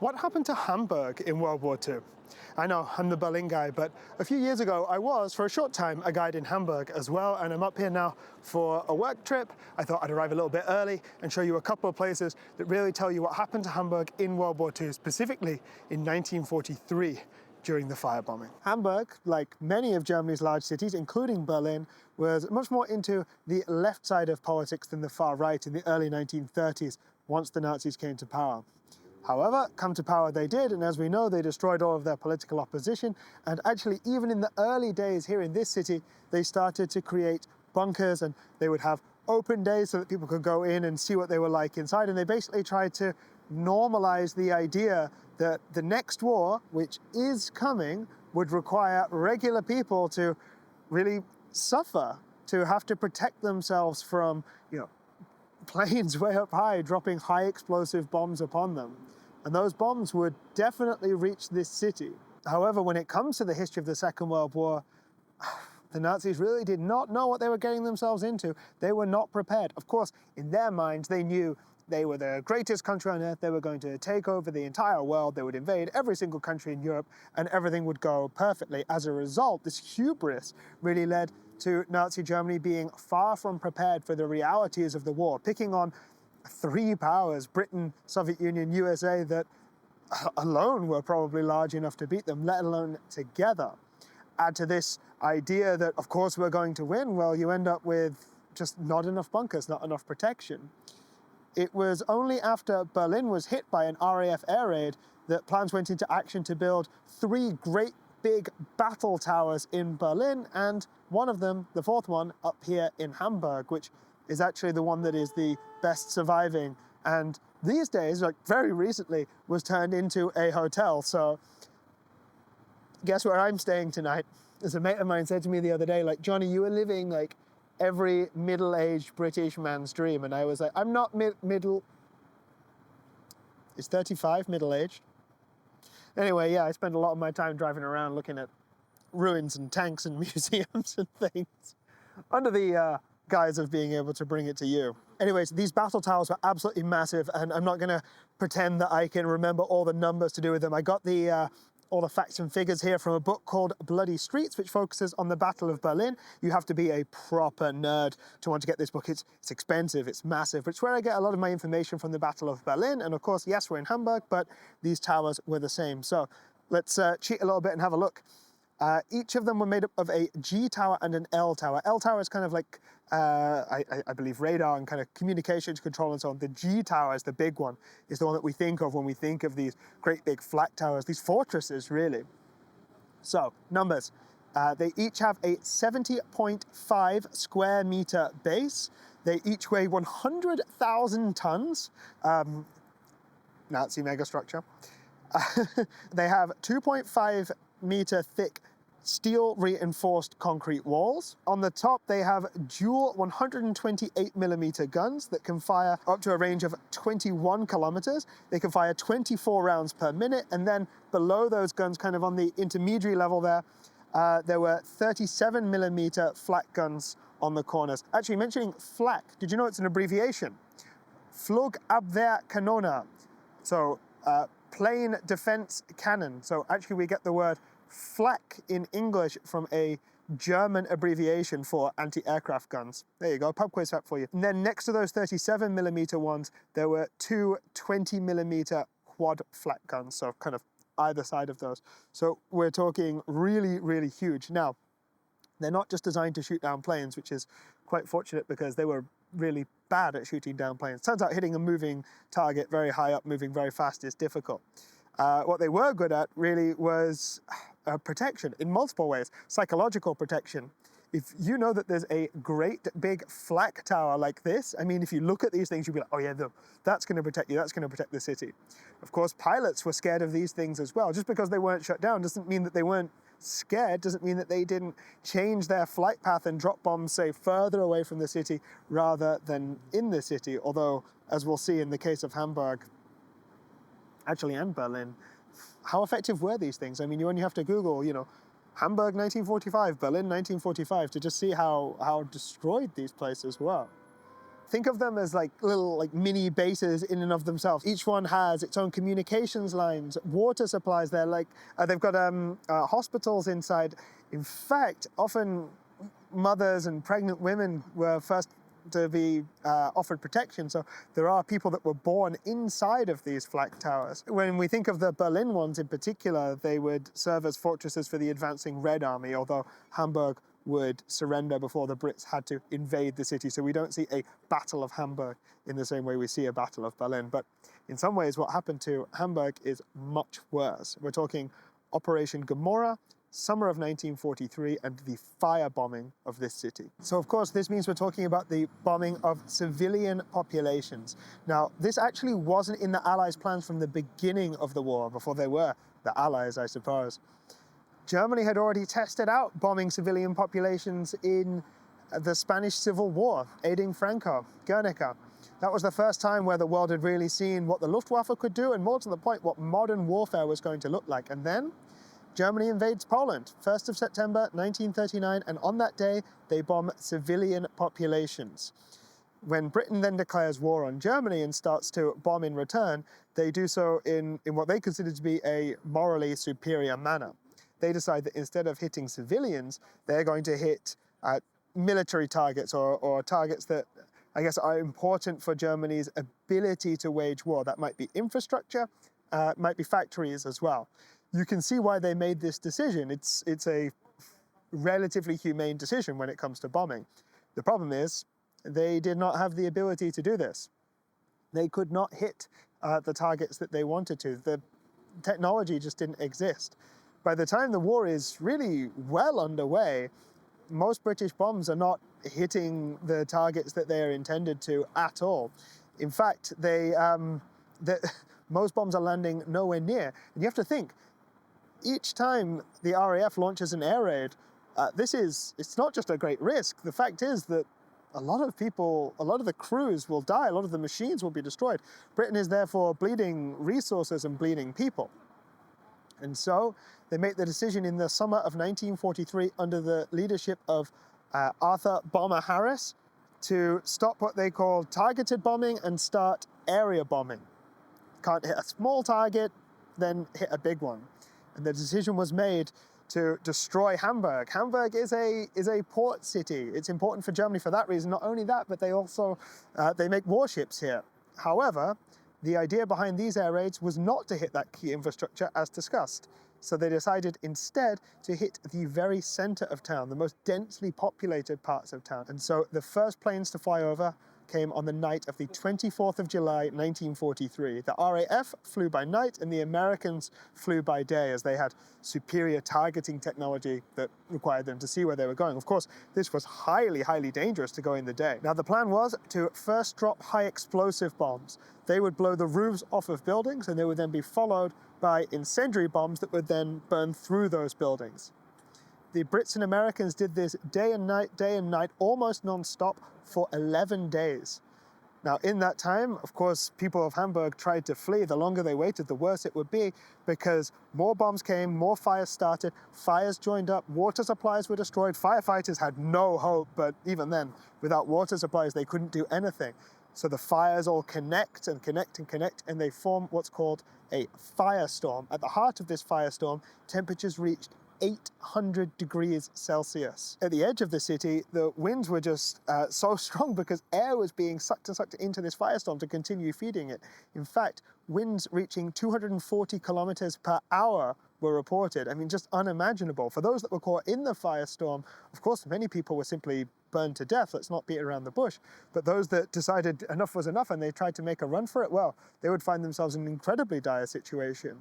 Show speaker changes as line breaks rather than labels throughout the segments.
What happened to Hamburg in World War II? I know, I'm the Berlin guy, but a few years ago I was, for a short time, a guide in Hamburg as well, and I'm up here now for a work trip. I thought I'd arrive a little bit early and show you a couple of places that really tell you what happened to Hamburg in World War II, specifically in 1943 during the firebombing. Hamburg, like many of Germany's large cities, including Berlin, was much more into the left side of politics than the far right in the early 1930s, once the Nazis came to power. However, come to power they did, and as we know, they destroyed all of their political opposition, and actually even in the early days here in this city, they started to create bunkers, and they would have open days so that people could go in and see what they were like inside, and they basically tried to normalize the idea that the next war, which is coming, would require regular people to really suffer, to have to protect themselves from, planes way up high dropping high explosive bombs upon them. And those bombs would definitely reach this city. However, when it comes to the history of the Second World War, the Nazis really did not know what they were getting themselves into. They were not prepared. Of course, in their minds, they knew they were the greatest country on earth. They were going to take over the entire world. They would invade every single country in Europe, and everything would go perfectly. As a result, this hubris really led to Nazi Germany being far from prepared for the realities of the war, picking on three powers, Britain, Soviet Union, USA, that alone were probably large enough to beat them, let alone together. Add to this idea that, of course, we're going to win, well, you end up with just not enough bunkers, not enough protection. It was only after Berlin was hit by an RAF air raid that plans went into action to build three great big battle towers in Berlin, and one of them, the fourth one, up here in Hamburg, which is actually the one that is the best surviving, and these days, like very recently, was turned into a hotel. So guess where I'm staying tonight? As a mate of mine said to me the other day, like, Johnny, you were living like every middle-aged British man's dream. And I was like, I'm not middle... Is 35 middle-aged? Anyway, yeah, I spend a lot of my time driving around looking at ruins and tanks and museums and things under the guise of being able to bring it to you. Anyways, these battle towers were absolutely massive, and I'm not going to pretend that I can remember all the numbers to do with them. I got all the facts and figures here from a book called Bloody Streets, which focuses on the Battle of Berlin. You have to be a proper nerd to want to get this book. It's expensive, it's massive, but it's where I get a lot of my information from the Battle of Berlin. And of course, yes, we're in Hamburg, but these towers were the same. So let's cheat a little bit and have a look. Each of them were made up of a G tower and an L tower. L tower is kind of like, I believe, radar and kind of communications control and so on. The G tower is the big one, is the one that we think of when we think of these great big flat towers, these fortresses, really. So, numbers. They each have a 70.5 square meter base. They each weigh 100,000 tons. Nazi megastructure. They have 2.5 meter thick steel reinforced concrete walls. On the top, they have dual 128mm guns that can fire up to a range of 21 kilometers. They can fire 24 rounds per minute. And then below those guns, kind of on the intermediary level there were 37mm flak guns on the corners. Actually, mentioning flak, did you know it's an abbreviation? Flugabwehrkanone. So, plane defense cannon. So actually we get the word flak in English from a German abbreviation for anti-aircraft guns. There you go, pub quiz fact for you. And then next to those 37mm ones, there were two 20mm quad flak guns, so kind of either side of those. So we're talking really, really huge. Now, they're not just designed to shoot down planes, which is quite fortunate because they were really bad at shooting down planes. Turns out hitting a moving target very high up, moving very fast is difficult. What they were good at really was protection in multiple ways. Psychological protection. If you know that there's a great big flak tower like this, I mean, if you look at these things, you'll be like, oh yeah, that's going to protect you, that's going to protect the city. Of course, pilots were scared of these things as well. Just because they weren't shut down doesn't mean that they weren't scared, doesn't mean that they didn't change their flight path and drop bombs, say, further away from the city rather than in the city. Although, as we'll see in the case of Hamburg, actually, and Berlin, how effective were these things? I mean, you only have to Google, Hamburg 1945, Berlin 1945, to just see how destroyed these places were. Think of them as like little mini bases in and of themselves. Each one has its own communications lines, water supplies. They've got hospitals inside. In fact, often mothers and pregnant women were first to be offered protection. So there are people that were born inside of these flak towers. When we think of the Berlin ones in particular, they would serve as fortresses for the advancing Red Army, although Hamburg would surrender before the Brits had to invade the city. So we don't see a Battle of Hamburg in the same way we see a Battle of Berlin. But in some ways, what happened to Hamburg is much worse. We're talking Operation Gomorrah, summer of 1943, and the firebombing of this city. So of course, this means we're talking about the bombing of civilian populations. Now, this actually wasn't in the Allies' plans from the beginning of the war, before they were the Allies, I suppose. Germany had already tested out bombing civilian populations in the Spanish Civil War, aiding Franco, Guernica. That was the first time where the world had really seen what the Luftwaffe could do, and more to the point, what modern warfare was going to look like. And then Germany invades Poland, 1st of September 1939, and on that day, they bomb civilian populations. When Britain then declares war on Germany and starts to bomb in return, they do so in what they consider to be a morally superior manner. They decide that instead of hitting civilians, they're going to hit military targets or targets that, I guess, are important for Germany's ability to wage war. That might be infrastructure, might be factories as well. You can see why they made this decision. It's a relatively humane decision when it comes to bombing. The problem is they did not have the ability to do this. They could not hit the targets that they wanted to. The technology just didn't exist. By the time the war is really well underway, most British bombs are not hitting the targets that they are intended to at all. In fact, most bombs are landing nowhere near. And you have to think, each time the RAF launches an air raid, it's not just a great risk. The fact is that a lot of the crews will die, a lot of the machines will be destroyed. Britain is therefore bleeding resources and bleeding people. And so they make the decision in the summer of 1943 under the leadership of Arthur Bomber Harris to stop what they call targeted bombing and start area bombing. Can't hit a small target, then hit a big one. And the decision was made to destroy Hamburg. Hamburg is a port city. It's important for Germany for that reason. Not only that, but they also they make warships here. However, the idea behind these air raids was not to hit that key infrastructure as discussed. So they decided instead to hit the very center of town, the most densely populated parts of town. And so the first planes to fly over came on the night of the 24th of July, 1943. The RAF flew by night and the Americans flew by day, as they had superior targeting technology that required them to see where they were going. Of course, this was highly, highly dangerous to go in the day. Now, the plan was to first drop high explosive bombs. They would blow the roofs off of buildings, and they would then be followed by incendiary bombs that would then burn through those buildings. The Brits and Americans did this day and night, almost non-stop for 11 days. Now, in that time, of course, people of Hamburg tried to flee. The longer they waited, the worse it would be, because more bombs came, more fires started, fires joined up, water supplies were destroyed. Firefighters had no hope, but even then, without water supplies, they couldn't do anything. So the fires all connect, and they form what's called a firestorm. At the heart of this firestorm, temperatures reached 800 degrees Celsius. At the edge of the city, the winds were just so strong because air was being sucked into this firestorm to continue feeding it. In fact, winds reaching 240 kilometers per hour were reported. I mean, just unimaginable. For those that were caught in the firestorm, of course, many people were simply burned to death. Let's not beat around the bush. But those that decided enough was enough and they tried to make a run for it, well, they would find themselves in an incredibly dire situation.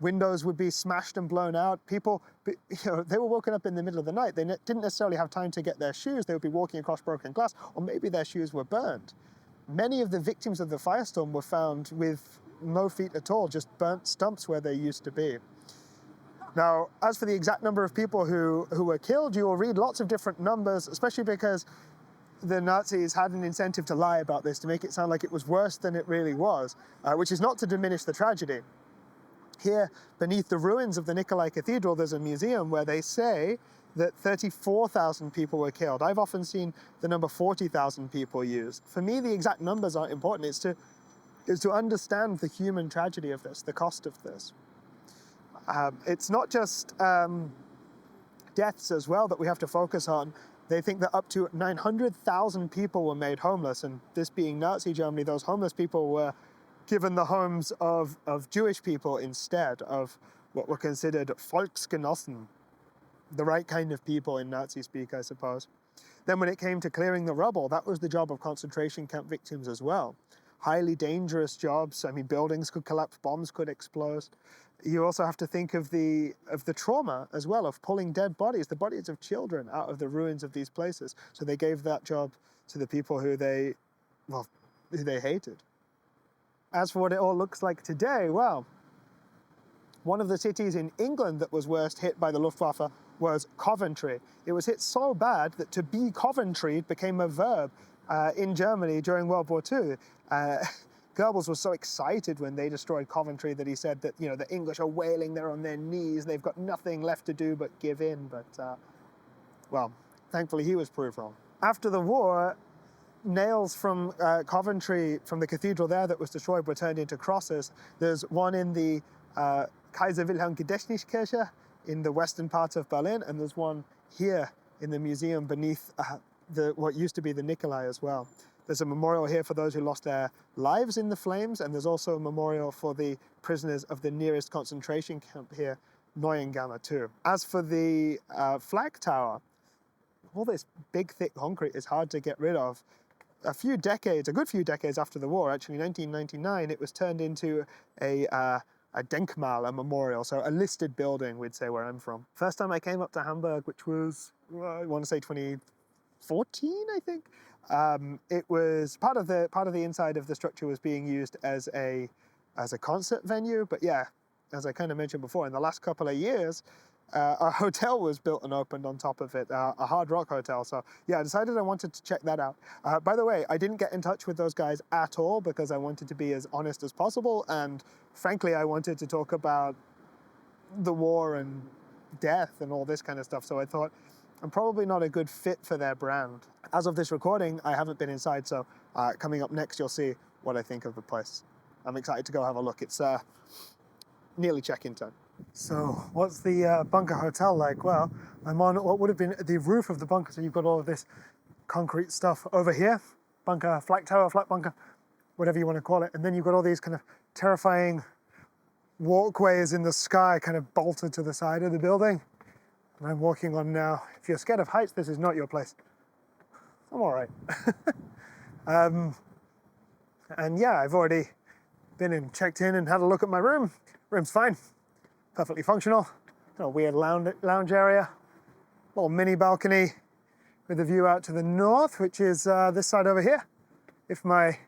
Windows would be smashed and blown out. People, they were woken up in the middle of the night. They didn't necessarily have time to get their shoes. They would be walking across broken glass, or maybe their shoes were burned. Many of the victims of the firestorm were found with no feet at all, just burnt stumps where they used to be. Now, as for the exact number of people who were killed, you will read lots of different numbers, especially because the Nazis had an incentive to lie about this, to make it sound like it was worse than it really was, which is not to diminish the tragedy. Here, beneath the ruins of the Nikolai Cathedral, there's a museum where they say that 34,000 people were killed. I've often seen the number 40,000 people used. For me, the exact numbers aren't important. It's to understand the human tragedy of this, the cost of this. It's not just deaths as well that we have to focus on. They think that up to 900,000 people were made homeless, and this being Nazi Germany, those homeless people were given the homes of Jewish people instead of what were considered Volksgenossen, the right kind of people in Nazi speak, I suppose. Then when it came to clearing the rubble, that was the job of concentration camp victims as well. Highly dangerous jobs. I mean, buildings could collapse, bombs could explode. You also have to think of the trauma as well, of pulling dead bodies, the bodies of children, out of the ruins of these places. So they gave that job to the people who they hated. As for what it all looks like today, well, one of the cities in England that was worst hit by the Luftwaffe was Coventry. It was hit so bad that to be Coventry became a verb in Germany during World War II. Goebbels was so excited when they destroyed Coventry that he said that, the English are wailing, they're on their knees, they've got nothing left to do but give in. But, well, thankfully he was proved wrong. After the war, nails from Coventry, from the cathedral there that was destroyed, were turned into crosses. There's one in the Kaiser Wilhelm Gedächtniskirche in the western part of Berlin, and there's one here in the museum beneath what used to be the Nikolai as well. There's a memorial here for those who lost their lives in the flames, and there's also a memorial for the prisoners of the nearest concentration camp here, Neuengamme too. As for the flag tower, all this big thick concrete is hard to get rid of. A good few decades after the war, actually 1999, it was turned into a Denkmal, a memorial, so a listed building, we'd say, where I'm from. First time I came up to Hamburg, which was, I want to say 2014, I think. It was part of the inside of the structure was being used as a concert venue, but yeah, as I kind of mentioned before, in the last couple of years, a hotel was built and opened on top of it, a hard rock hotel. So yeah, I decided I wanted to check that out. By the way, I didn't get in touch with those guys at all because I wanted to be as honest as possible, and frankly, I wanted to talk about the war and death and all this kind of stuff. So I thought, I'm probably not a good fit for their brand. As of this recording, I haven't been inside, so coming up next, you'll see what I think of the place. I'm excited to go have a look. It's nearly check-in time. So what's the bunker hotel like? Well, I'm on what would have been the roof of the bunker, so you've got all of this concrete stuff over here, bunker, flat tower, flat bunker, whatever you want to call it, and then you've got all these kind of terrifying walkways in the sky kind of bolted to the side of the building. And I'm walking on now. If you're scared of heights, this is not your place. I'm all right. And yeah, I've already been and checked in and had a look at my room. Room's fine, perfectly functional. A weird lounge area, little mini balcony with a view out to the north, which is this side over here, if my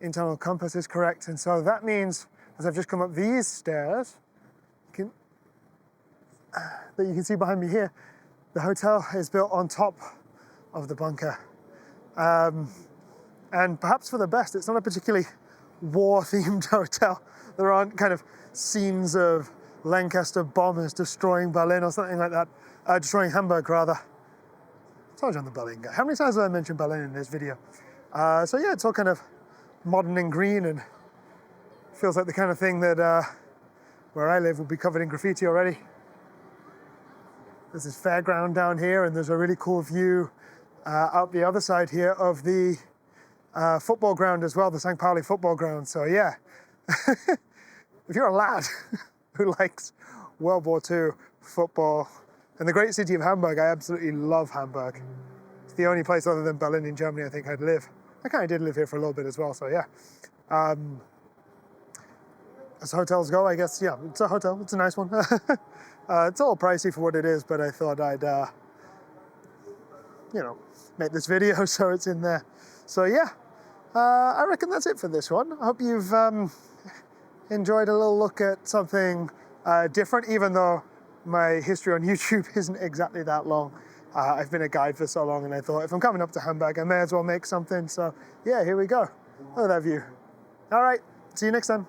internal compass is correct. And so that means, as I've just come up these stairs, that you can see behind me here, the hotel is built on top of the bunker. And perhaps for the best, it's not a particularly war-themed hotel. There aren't kind of scenes of Lancaster bombers destroying Berlin or something like that. Destroying Hamburg, rather. I told you I'm the Berlin guy. How many times have I mentioned Berlin in this video? So yeah, it's all kind of modern and green, and feels like the kind of thing that where I live would be covered in graffiti already. There's this fairground down here, and there's a really cool view out the other side here of the football ground as well, the St. Pauli football ground. So yeah, if you're a lad who likes World War II football and the great city of Hamburg, I absolutely love Hamburg. It's the only place other than Berlin in Germany I think I'd live. I kind of did live here for a little bit as well, so yeah. As hotels go, I guess, yeah, it's a hotel, it's a nice one. It's a little pricey for what it is, but I thought I'd, make this video so it's in there. So yeah, I reckon that's it for this one. I hope you've enjoyed a little look at something different, even though my history on YouTube isn't exactly that long. I've been a guide for so long, and I thought if I'm coming up to Hamburg, I may as well make something. So yeah, here we go. Look at that view. All right, see you next time.